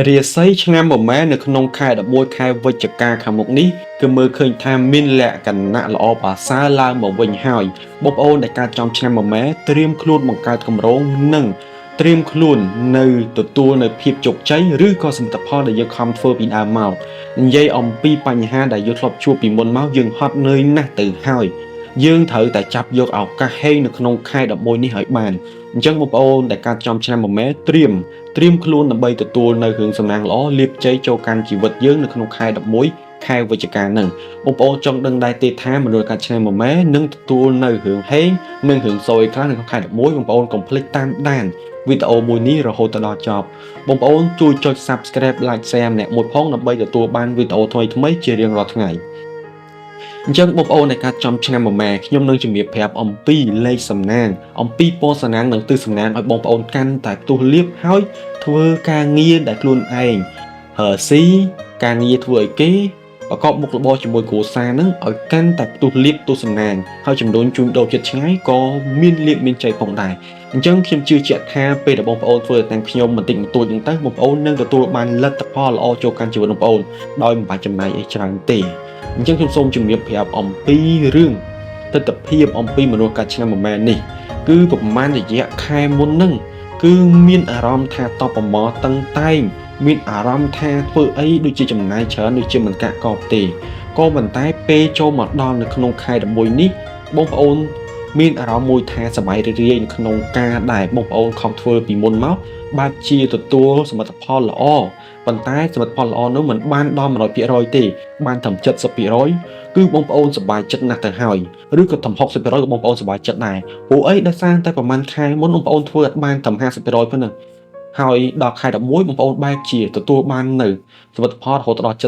រាសីឆ្នាំមួយម៉ែនៅក្នុងខែ11ខែវិច្ឆិកាខាងមុខនេះគឺមើលឃើញថាមានលក្ខណៈល្អប្រសើរឡើងមកវិញហើយបងប្អូនដែលកើតចំឆ្នាំមួយម៉ែត្រៀមខ្លួនបង្កើតគម្រោងនិងត្រៀមខ្លួននៅទទួលនៅភាពជោគជ័យឬក៏សមិទ្ធផលដែលយើងខំធ្វើពីដើមមកនិយាយអំពីបញ្ហាដែលយើងធ្លាប់ជួបពីមុនមកយើងហត់នឿយណាស់ទៅហើយយើងត្រូវតែចាប់យកឱកាសហេងនៅក្នុងខែ11នេះឲ្យបានអញ្ចឹងបងប្អូនដែលកើតចំឆ្នាំមួយម៉ែត្រៀមខ្លួនដើម្បីទទួលនៅរឿងសំណាងល្អលាភជ័យចូលកាន់ជីវិតយើងនៅក្នុងខែ11ខែវិច្ឆិកាហ្នឹងបងប្អូនចង់ដឹងដែរទេថាមនុស្សកាត់ឆ្នាំមួយម៉ែនឹងទទួលនៅរឿងហេងនិងរឿងសយខ្លះនៅក្នុងខែ11បងប្អូនកុំភ្លេចតាមដានវីដេអូមួយនេះរហូតដល់ចប់បងប្អូនជួយចុច Subscribe Like Share ម្នាក់មួយផងដើម្បីទទួលបានវីដេអូថ្មីៗជារៀងរាល់ថ្ងៃអញ្ចឹងបងប្អូនដែលកាត់ចំឆ្នាំមួយម៉ែខ្ញុំនឹងជំរាបប្រាប់អំពីលេខសំណាងអំពីពណ៌សំណាងនិងទិសសំណាងឲ្យបងប្អូនកាន់តែផ្ទុះលៀបហើយធ្វើការងារដែលខ្លួនឯងស៊ីការងារធ្វើឲ្យគេប្រកបមុខរបរជាមួយគ្រួសារនឹងឲ្យកាន់តែផ្ទុះលៀបទស្សនាងហើយចំនួនជួញដូរចិត្តឆ្ងាយក៏មានលៀបមានជ័យផងដែរអញ្ចឹងខ្ញុំជឿជាក់ថាពេលដែលបងប្អូនធ្វើតាមខ្ញុំបន្តិចបន្តួចហ្នឹងទៅបងប្អូននឹងទទួលបានលទ្ធផលល្អចូលកាន់ជីវិតបងប្អូនដោយមិនបាច់ចំណាយអីច្រើនទេអញ្ចឹងខ្ញុំសូមជម្រាបប្រាប់អំពីរឿងទស្សនវិជ្ជាអំពីមនុស្សកាត់ឆ្នាំមួយម៉ែនេះគឺប្រហែលរយៈខែមុនហ្នឹងគឺមានអារម្មណ៍ថាតបប្រមតឹងតែងមានអារម្មណ៍ថាធ្វើអីដូចជាចំណាយច្រើនដូចជាមិនកាក់កបទេក៏ប៉ុន្តែពេលចូលមកដល់នៅក្នុងខែ11នេះបងប្អូនមានអារម្មណ៍មួយថាសប្បាយរីករាយនៅក្នុងការដែលបងប្អូនខំធ្វើពីមុនមកបែបជាទទួលសមិទ្ធផលល្អប៉ុន្តែសមិទ្ធផលល្អនោះមិនបានដល់ 100%ទេបានត្រឹម 70% គឺបងប្អូនសប្បាយចិត្តណាស់ទៅហើយឬក៏ត្រឹម 60% ក៏បងប្អូនសប្បាយចិត្តដែរព្រោះអីដោយសារតែប្រហែលខែមុនបងប្អូនធ្វើអត់បានត្រឹម 50% ប៉ុណ្ណឹងហើយដល់ខែ11បងប្អូនបែបជាទទួលបាននៅសមិទ្ធផលរហូតដល់ 70%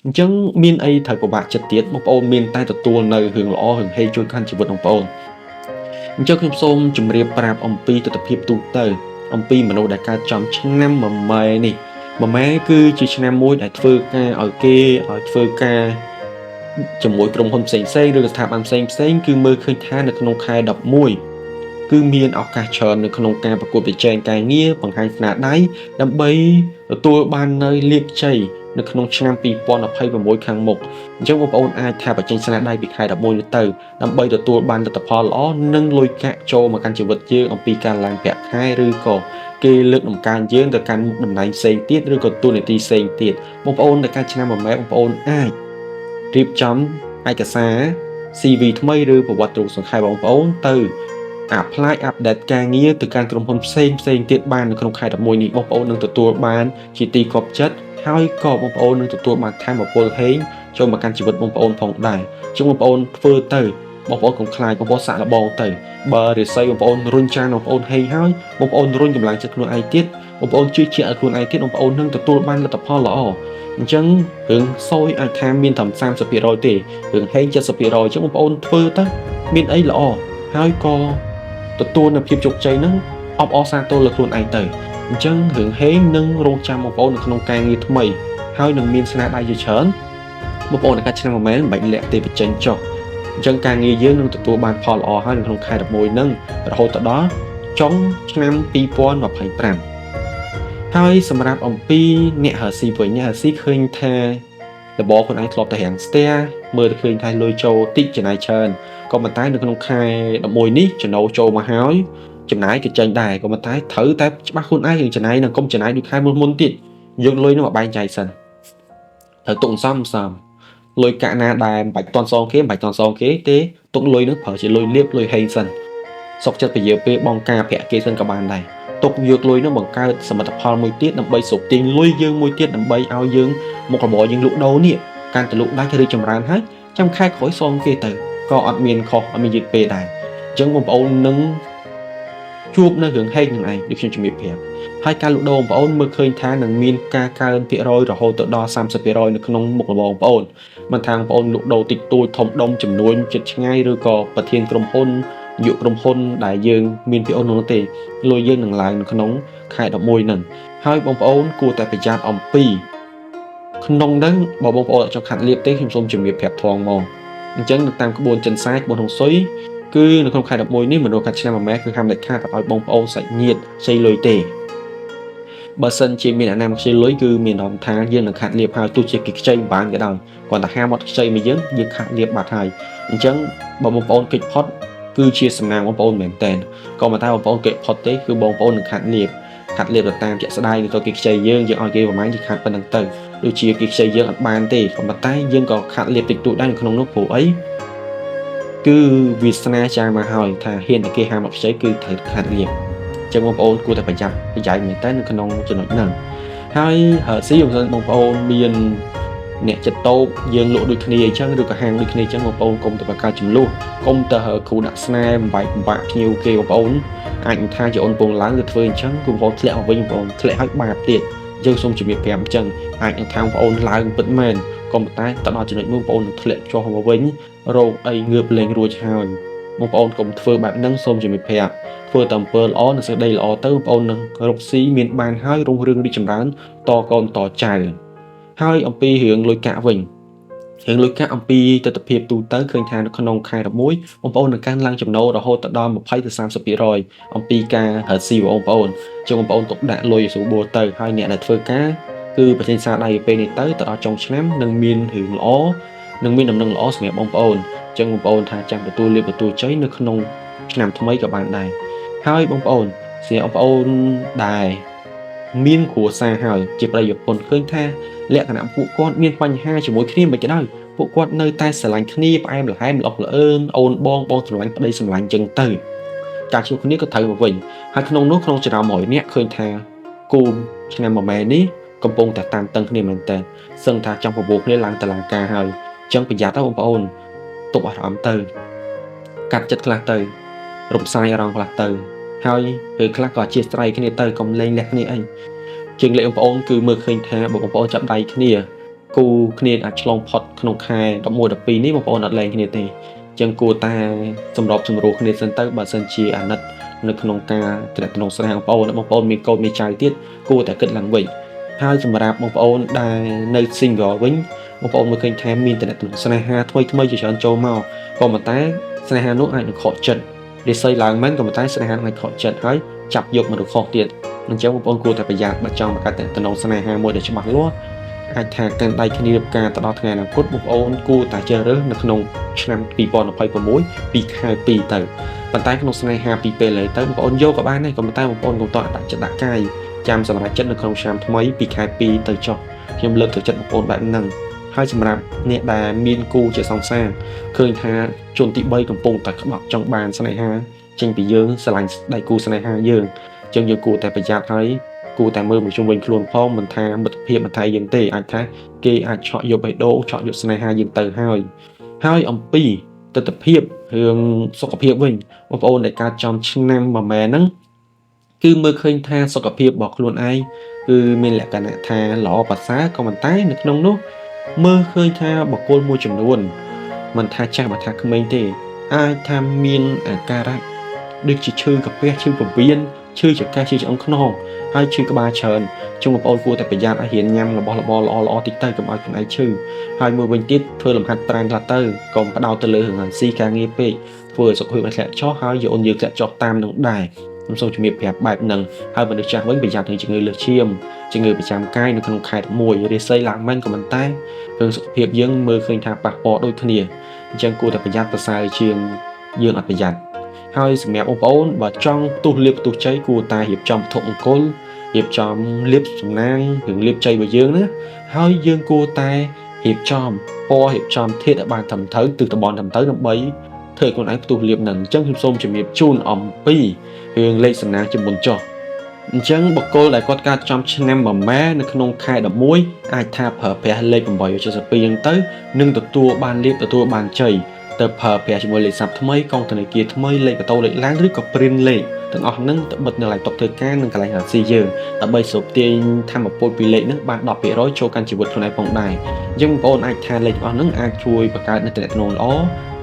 អញ្ចឹងមានអីត្រូវពិបាកចិត្តទៀតបងប្អូនមានតែទទួលនៅរឿងល្អរឿងហេជួយកាន់ជីវិតបងប្អូនអញ្ចឹងខ្ញុំសូមជម្រាបប្រាប់អំពីទស្សនវិជ្ជាទូទៅអំពីមនុស្សដែលកើតចំឆ្នាំមួយម៉ែនេះមួយម៉ែគឺជាឆ្នាំមួយដែលធ្វើការឲ្យគេឲ្យធ្វើការជាមួយក្រុមហ៊ុនផ្សេងៗឬស្ថាប័នផ្សេងៗគឺមើលឃើញថានៅក្នុងខែ11គឺមានឱកាសច្រើននៅក្នុងការប្រកួតប្រជែងការងារបង្ហាញស្នាដៃដើម្បីទទួលបាននៅលាភជ័យនៅក្នុងឆ្នាំ2026ខាងមុខអញ្ចឹងបងប្អូនអាចថាបញ្ចេញស្នាដៃពីខែ11នេះទៅដើម្បីទទួលបានលទ្ធផលល្អនិងលុយកាក់ចូលមកកាន់ជីវិតយើងអំពីការឡើងប្រាក់ខែឬក៏គេលើកតម្កើងយើងទៅកាន់មុខតំណែងផ្សេងទៀតឬក៏តួនាទីផ្សេងទៀតបងប្អូនដែលកើតឆ្នាំមួយម៉ែបងប្អូនអាចរៀបចំឯកសារ CV ថ្មីឬប្រវត្តិរូបសង្ខេបបងប្អូនទៅapply update ការងារទៅកាន់ក្រុមហ៊ុនផ្សេងទៀតបាននៅក្នុងខែ11នេះបងប្អូននឹងទទួលបានជាទីគាប់ចិត្តហើយក៏បងប្អូននឹងទទួលបានថាមពលហេងចូលមកកាន់ជីវិតបងប្អូនផងដែរជុំបងប្អូនធ្វើទៅបងប្អូនកុំខ្លាចបងប្អូនសាក់លបងទៅបើរិស័យបងប្អូនរុញច្រានបងប្អូនហេងហើយបងប្អូនរុញកម្លាំងចិត្តខ្លួនឯងទៀតបងប្អូនជឿជាក់ឲ្យខ្លួនឯងទៀតបងប្អូននឹងទទួលបានលទ្ធផលល្អអញ្ចឹងរឿងសយអាចថាមានត្រឹម 30% ទេរឿងហេង 70% អញ្ចឹងបងប្អូនធ្វើទៅមានអីល្អហើយក៏ទទួលនៅភាពជោគជ័យហ្នឹងអបអរសាទរលើខ្លួនឯងទៅអញ្ចឹងរឿងហេងនឹងរងចាំបងប្អូននៅក្នុងការងារថ្មីហើយនឹងមានស្នាដៃជាច្រើនបងប្អូនដែលកាត់ឆ្នាំមួយម៉ែមិនបាច់លាក់ទេបញ្ចេញចុះអញ្ចឹងការងារយើងនឹងទទួលបានផលល្អហើយនៅក្នុងខែ11ហ្នឹងរហូតដល់ចុងឆ្នាំ2025ហើយសម្រាប់អំពីអ្នករកស៊ីវិញអ្នករកស៊ីឃើញថារបរខ្លួនឯងធ្លាប់តែរាំងស្ទះមើលទៅឃើញថាលុយចូលតិចចំណាយច្រើនក៏ប៉ុន្តែនៅក្នុងខែ11នេះចំណូលចូលមកហើយចំណាយក៏ចេញដែរក៏ប៉ុន្តែត្រូវតែច្បាស់ខ្លួនឯងរឿងចំណាយនិងកុំចំណាយដូចខែមុនទៀតយកលុយនោះមកបែងចែកសិនត្រូវទុកសំលុយកាក់ណាដែលមិនបាច់តន់សងគេមិនបាច់តន់សងគេទេទុកលុយនោះប្រើជាលុយលាបលុយហេងសិនសុខចិត្តពជាពេលបងការប្រាក់គេសិនក៏បានដែរទុកយកលុយនោះបង្កើតសមិទ្ធផលមួយទៀតដើម្បីស្រូបទាញលុយយើងមួយទៀតដើម្បីឲ្យយើងមុខរបរយើងលក់ដូរនេះកាន់តែលក់ដាច់ឬចម្រើនហើយចាំខែក្រោយសងគេទៅក៏អត់មានខុសអត់មានយឺតពេលដែរអញ្ចឹងបងប្អូននឹងជួបនៅរឿងហេងនឹងឯងដូចខ្ញុំជំរាបប្រាប់ហើយការលក់ដូរបងប្អូនមើលឃើញថានឹងមានការកើនភាគរយរហូតទៅដល់ 30% នៅក្នុងមុខរបរបងប្អូនមិនថាបងប្អូនលក់ដូរតិចតួចធំដុំចំនួនចិត្តឆ្ងាយឬក៏ប្រធានក្រុមហ៊ុនយុក្រុមហ៊ុនដែលយើងមានភាគរយនោះទេលុយយើងនឹងឡើងនៅក្នុងខែ11ហ្នឹងហើយបងប្អូនគួរតែប្រយ័ត្នអំពីក្នុងហ្នឹងបើបងប្អូនអត់ចង់ខាត់លៀបទេខ្ញុំសូមជំរាបប្រាប់ថងមកអញ្ចឹងនៅតាមក្បួនចិនសាយក្បួនហុងស៊ុយគឺនៅក្នុងខែ11នេះមនុស្សកាត់ឆ្នាំមួយម៉ែគឺហាមដាច់ខាតឲ្យបងប្អូនសាច់ញាតិខ្ចីលុយទេអ បើសិនជាមានអាណាមកខ្ចីលុយគឺមានអារម្មណ៍ថាយើងនឹងខាត់លៀបហើយទោះជាគេខ្ចីមិនបានក៏ដោយគាត់តែហាមកខ្ចីមកយើងខាត់លៀបបាត់ហើយអញ្ចឹងបើបងប្អូនគេចផុតគឺជាសំណាងបងប្អូនមែនតើក៏មិនថាបងប្អូនគេផុតទេគឺបងប្អូននឹងខាត់លៀបទៅតាមជាក់ស្ដែងទៅគេខ្ចីយើងឲ្យគេប្រហែលជាខាត់ប៉ុណ្្នឹងទៅដូចជាគេខ្ចីយើងអត់បានទេក៏ប៉ុន្តែយើងក៏ខាត់លៀបតិចតួចដែរនៅក្នុងនោះព្រោះអីគឺវាសនាចារមកហើយថាហ៊ានតែគេហាមកខ្ចីគឺត្រូវខាត់លៀបចឹងបងប្អូនគួរតែប្រយ័ត្នមែនតើនៅក្នុងចំណុចហ្នឹងហើយស៊ីបងប្អូនមានអ្នកចិត្តតូបយើងលក់ដូចគ្នាអញ្ចឹងឬក៏ហាងដូចគ្នាអញ្ចឹងបងប្អូនកុំទៅបង្កើតចំនួនកុំទៅគ្រូដាក់ស្នេហ៍បំបាក់ភ្ញៀវគេបងប្អូនអាចនឹងថាជាអូនពងឡើងទៅធ្វើអញ្ចឹងគឺបងប្អូនធ្លាក់មកវិញបងប្អូនធ្លាក់ឲ្យបាបទៀតយើងសូមជំរាបប្រាប់អញ្ចឹងអាចនឹងថាបងប្អូនឡើងពិតមែនក៏ប៉ុន្តែទៅដល់ចំណុចមួយបងប្អូននឹងធ្លាក់ចុះមកវិញរោគអីងើបលេងរួចហើយបងប្អូនកុំធ្វើបែបហ្នឹងសូមជំរាបប្រាប់ធ្វើតែអំពើល្អនិងសេចក្តីល្អទៅបងប្អូននឹងរកស៊ីមានបានហើយរុងរឿងរីកចម្រើនតកូនតចៅហើយអំពីរឿងលុយកាក់វិញរឿងលុយកាក់អំពីទស្សនវិជ្ជាទូទៅឃើញថានៅក្នុងខែ11បងប្អូននឹងកើនឡើងចំណូលរហូតដល់20ទៅ30% អំពីការរកស៊ីបងប្អូនជើងបងប្អូនទុកដាក់លុយស្រួលបួលទៅហើយអ្នកដែលធ្វើការគឺប្រទេសសាដៃពេលនេះទៅដល់ចុងឆ្នាំនឹងមានរឿងល្អនឹងមានដំណឹងល្អសម្រាប់បងប្អូនចឹងបងប្អូនថាចាំទទួលលាភទទួលជ័យនៅក្នុងឆ្នាំថ្មីក៏បានដែរហើយបងប្អូនស្រាប់បងប្អូនដែលមានគ្រួសារហើយជាប្រិយប្រពន្ធឃើញថាលក្ខណៈពួកគាត់មានបញ្ហាជាមួយគ្នាមិនក៏ដោយពួកគាត់នៅតែស្រឡាញ់គ្នាផ្អែមល្ហែមល្អល្អអឿនអូនបងស្រឡាញ់ប្តីស្រឡាញ់ចឹងទៅការជួបគ្នាក៏ត្រូវមកវិញហើយក្នុងនោះក្នុងចំណោម100នាក់ឃើញថាគូឆ្នាំមួយម៉ែនេះកំពុងតែតាមតឹងគ្នាមែនតើសឹងថាចង់ប្រមូលគ្នាឡើងតឡាការហើយចឹងប្រយ័ត្នទៅបងប្អូនទុកអារម្មណ៍ទៅកាត់ចិត្តខ្លះទៅរំសាយអារម្មណ៍ខ្លះទៅហើយពេលខ្លះក៏អធិស្ឋានគ្នាទៅកុំលែងលះគ្នាអីជាងលេខបងប្អូនគឺមើលឃើញថាបងប្អូនចាប់ដៃគ្នាគូគ្នាអាចឆ្លងផុតក្នុងខែ11 12នេះបងប្អូនអត់លែងគ្នាទេចឹងគួរតែសម្របសម្រួលគ្នាសិនទៅបើសិនជាអាណិតនៅក្នុងការទំនាក់ទំនងស្នេហ៍បងប្អូនមានកូនមានចៅទៀតគួរតែគិតឡើងវិញហើយសម្រាប់បងប្អូនដែលនៅ single វិញបងប្អូនមើលឃើញថាមានទំនាក់ទំនងស្នេហាថ្មីជាច្រើនចូលមកក៏ប៉ុន្តែស្នេហានោះអាចនឹងខកចិត្តរិស័យឡើងមែនក៏ប៉ុន្តែស្នេហាអាចខកចិត្តហើយចាប់យកមនុស្សខុសទៀតអញ្ចឹងបងប្អូនគួរតែប្រយ័ត្នបើចង់បង្កើតទំនាក់ទំនងស្នេហាមួយដែលច្បាស់លាស់អាចថាកាន់ដៃគ្នារៀបការទៅដល់ថ្ងៃអនាគតបងប្អូនគួរតែជ្រើសរើសនៅក្នុងឆ្នាំ2026ពីខែ2ទៅប៉ុន្តែក្នុងស្នេហាពីពេលឥឡូវទៅបងប្អូនយកក៏បានដែរក៏ប៉ុន្តែបងប្អូនកុំតដាក់ចិត្តដាក់កាយចាំសម្រាប់ចិត្តនៅក្នុងឆ្នាំថ្មីពីខែ2ទៅចុះខ្ញុំលើកទឹកចិត្តបងប្អូនបែបហ្នឹងហើយសម្រាប់អ្នកដែលមានគូជាសង្សារឃើញថាជនទី3កំពុងតែក្បត់ចង់បានស្នេហាចេញពីយើងស្រឡាញ់ដៃគូស្នេហាយើងចឹងយើងគួរតែប្រយ័ត្នហើយគួរតែមើលមកជុំវិញខ្លួនផងមិនថាមិត្តភាពមិនថាយើងទេអាចថាគេអាចឆក់យកបេះដូងឆក់យកស្នេហាយើងទៅហើយអំពីទស្សនវិជ្ជារឿងសុខភាពវិញបងប្អូនដែលកើតចំឆ្នាំមួយម៉ែហ្នឹងគឺមើលឃើញថាសុខភាពរបស់ខ្លួនឯងគឺមានលក្ខណៈថាល្អប្រសើរក៏ប៉ុន្តែនៅក្នុងនោះមើលឃើញថាបុគ្គលមួយចំនួនមិនថាចាស់មិនថាក្មេងទេអាចថាមានអាការៈដូចជាឈឺកាពះឈឺពោះវៀនឈឺចង្កេះឈឺឆ្អឹងខ្នងហើយឈឺក្បាលច្រើនជុំបងប្អូនគួរតែប្រយ័ត្នឲ្យរៀនញ៉ាំរបស់របរល្អៗតិចទៅកុំឲ្យខ្លួនឯងឈឺហើយមួយវិញទៀតធ្វើលំហាត់ប្រាណខ្លះទៅកុំបដោតទៅលើរឿងអាស៊ីការងារពេកធ្វើឲ្យសុខភាពមិនធ្លាក់ចុះហើយយើងធ្លាក់ចុះតាមនឹងដែរខ្ញុំសូមជំរាបប្រាប់បែបហ្នឹងហើយមនុស្សចាស់វិញប្រយ័ត្ននឹងជំងឺលើសឈាមជំងឺប្រចាំកាយនៅក្នុងខែ11រាសីឡើងមែនក៏ប៉ុន្តែរឿងសុខភាពយើងមើលឃើញថាប៉ះពាល់ដូចគ្នាអញ្ចឹងគួរតែប្រយ័ត្នប្រសើរជាងយើងអត់ប្រយ័ត្នហើយសម្រាប់បងប្អូនបើចង់ផ្ទុះលាភផ្ទុះជ័យគួរតែរៀបចំវត្ថុមង្គលរៀបចំលាភសំណាងរឿងលាភជ័យរបស់យើងណាហើយយើងគួរតែរៀបចំពណ៌រៀបចំធាតុឲ្យបានត្រឹមត្រូវទិសតំបន់ត្រឹមត្រូវដើម្បីធ្វើខ្លួនឯងផ្ទុះលាភនឹងអញ្ចឹងខ្ញុំសូមជំរាបជូនអំពីរឿងលេខសំណាងជាមុនចុះអញ្ចឹងបុគ្គលដែលគាត់កើតចំឆ្នាំមួយម៉ែនៅក្នុងខែ11អាចថាប្រើប្រាស់លេខ872ហ្នឹងទៅនឹងទទួលបានលាភទទួលបានជ័យទៅប្រើប្រាស់ជាមួយលេខស័ព្ទថ្មីកងធនាគារថ្មីលេខបតោលេខឡានឬក៏ព្រីនលេខទាំងអស់ហ្នឹងទៅបិទនៅកន្លែងតុធ្វើការនិងកន្លែងរកស៊ីយើងដើម្បីស្រូបទាញធម្មពលពីលេខហ្នឹងបាន 10% ចូលកាន់ជីវិតខ្លួនឯងផងដែរអញ្ចឹងបងប្អូនអាចថាលេខទាំងអស់ហ្នឹងអាចជួយបង្កើតនូវទំនាក់ទំនងល្អ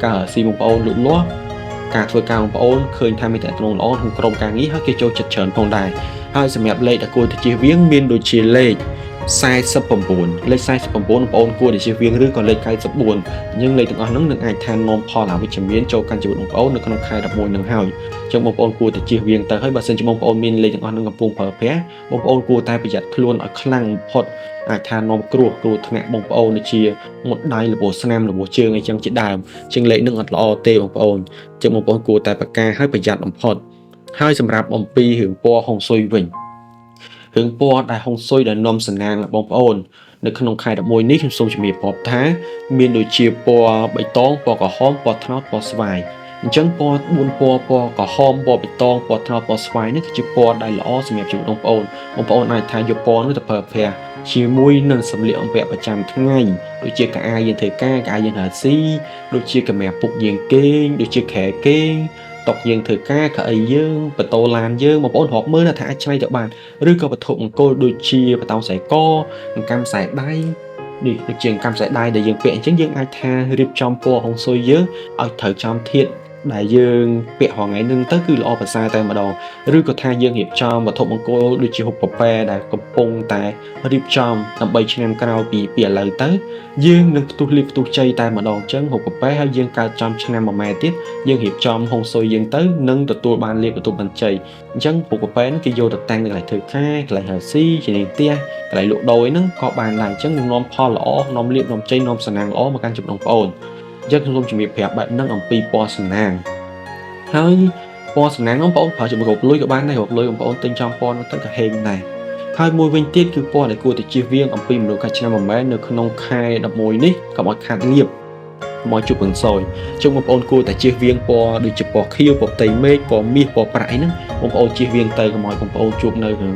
ការរកស៊ីបងប្អូនលូតលាស់ការធ្វើការបងប្អូនឃើញថាមានទំនាក់ទំនងល្អក្នុងក្រុមការងារហើយគេចូលចិត្តច្រើនផងដែរហើយសម្រាប់លេខដែលគួរតែជៀសវាងមានដូចជាលេខ 49លេខ49បងប្អូនគួរតែជៀសវាងឬក៏លេខ94យើងលេខទាំងអស់ហ្នឹងនឹងអាចថានាំផលអវិជ្ជមានចូលកាន់ជីវិតបងប្អូននៅក្នុងខែ11នឹងហើយអញ្ចឹងបងប្អូនគួរតែជៀសវាងទៅហើយបើសិនជាបងប្អូនមានលេខទាំងអស់ហ្នឹងកំពុងប្រើប្រាស់បងប្អូនគួរតែប្រយ័ត្នខ្លួនឲ្យខ្លាំងបំផុតអាចថានាំគ្រោះថ្នាក់បងប្អូនដូចជាមុតដៃរបួសស្នាមរបួសជើងអីចឹងជាដើមជាងលេខហ្នឹងអត់ល្អទេបងប្អូនអញ្ចឹងបងប្អូនគួរតែប្រកាសឲ្យប្រយ័ត្នបំផុតហើយសម្រាប់អំពីរឿងពណ៌ហុងស៊ុយវិញរឿងពណ៌ដែលហុងស៊ុយដែលនាំសំណាងបងប្អូននៅក្នុងខែ11នេះខ្ញុំសូមជំរាបប្រាប់ថាមានដូចជាពណ៌បៃតងពណ៌ក្រហមពណ៌ត្នោតពណ៌ស្វាយអញ្ចឹងពណ៌4ពណ៌ក្រហមពណ៌បៃតងពណ៌ត្នោតពណ៌ស្វាយនេះគឺជាពណ៌ដែលល្អសម្រាប់ជីវិតបងប្អូនអាចថាយកពណ៌នោះទៅប្រើប្រាស់ជាមួយនឹងសម្លៀកបំពាក់ប្រចាំថ្ងៃដូចជាកៅអៅយើងធ្វើការកៅអៅយើងហើស៊ីដូចជាកាមេរ៉ាពុកយើងគេងដូចជាខែគេងតុកយើងធ្វើការកៅអីយើងបតូឡានយើងបងប្អូនរាប់មើលថាអាចឆ្នៃទៅបានឬក៏វត្ថុមង្គលដូចជាបតោខ្សែកអង្កាំខ្សែដៃនេះដូចជាអង្កាំខ្សែដៃដែលយើងពាក់អញ្ចឹងយើងអាចថារៀបចំពណ៌ហុងស៊ុយយើងឲ្យត្រូវចំធាតុដែលយើងពាក់រាល់ថ្ងៃនឹងទៅគឺល្អប្រសើរតែម្ដងឬក៏ថាយើងរៀបចំវត្ថុមង្គលដូចជាហូបពពែដែលកំពុងតែរៀបចំដើម្បីឆ្នាំក្រោយពីឥឡូវទៅយើងនឹងផ្ទុះលៀបផ្ទុះជ័យតែម្ដងអញ្ចឹងហូបពពែហើយយើងកើតចំឆ្នាំមួយម៉ែទៀតយើងរៀបចំហុងស៊ុយយើងទៅនឹងទទួលបានលៀបទទួលបានជ័យអញ្ចឹងហូបពពែហ្នឹងគេយកទៅតាំងនៅកន្លែងធ្វើការកន្លែងហើស៊ីជានាងផ្ទះកន្លែងលក់ដូរហ្នឹងក៏បានដែរអញ្ចឹងនឹងនាំផលល្អនាំលៀបនាំជ័យនាំសំណាងល្អមកកាន់ជីវិតបងប្អូនអញ្ចឹងខ្ញុំសូមជំរាបប្រាប់បែបហ្នឹងអំពីពណ៌សំណាងហើយពណ៌សំណាងបងប្អូនប្រើជាមួយរកលុយក៏បានដែររកលុយបងប្អូនទិញចំពណ៌នោះទៅក៏ហេងដែរហើយមួយវិញទៀតគឺពណ៌ដែលគួរតែជៀសវាងអំពីមនុស្សកាច់ឆ្នាំមួយម៉ែននៅក្នុងខែ11នេះកុំឲ្យខាតលៀបមកជប់ពងសយជុំបងប្អូនគួរតែជៀសវាងពណ៌ដូចជាពណ៌ខៀវពណ៌ផ្ទៃមេឃពណ៌មាសពណ៌ប្រាក់អីហ្នឹងបងប្អូនជៀសវាងទៅកុំឲ្យបងប្អូនជួបនៅរឿង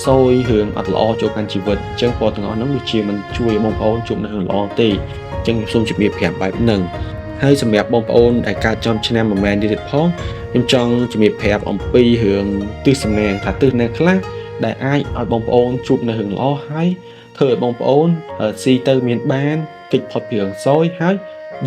សយរឿងអត់ល្អចូលកាន់ជីវិតអញ្ចឹងពណ៌ទាំងអស់ហ្នឹងវាជាមិនជួយឲ្យបងប្អូនជួបនៅរឿងល្អទេអញ្ចឹងខ្ញុំសូមជម្រាបប្រាប់បែបហ្នឹងហើយសម្រាប់បងប្អូនដែលកើតចំឆ្នាំមួយម៉ែនទៀតផងខ្ញុំចង់ជំរាបប្រាប់អំពីរឿងទិសសំណាងថាទិសណាខ្លះដែលអាចឲ្យបងប្អូនជួបនៅរឿងល្អហើយធ្វើឲ្យបងប្អូនស៊ីទៅមានបានគេចផុតពីរឿងសយហើយ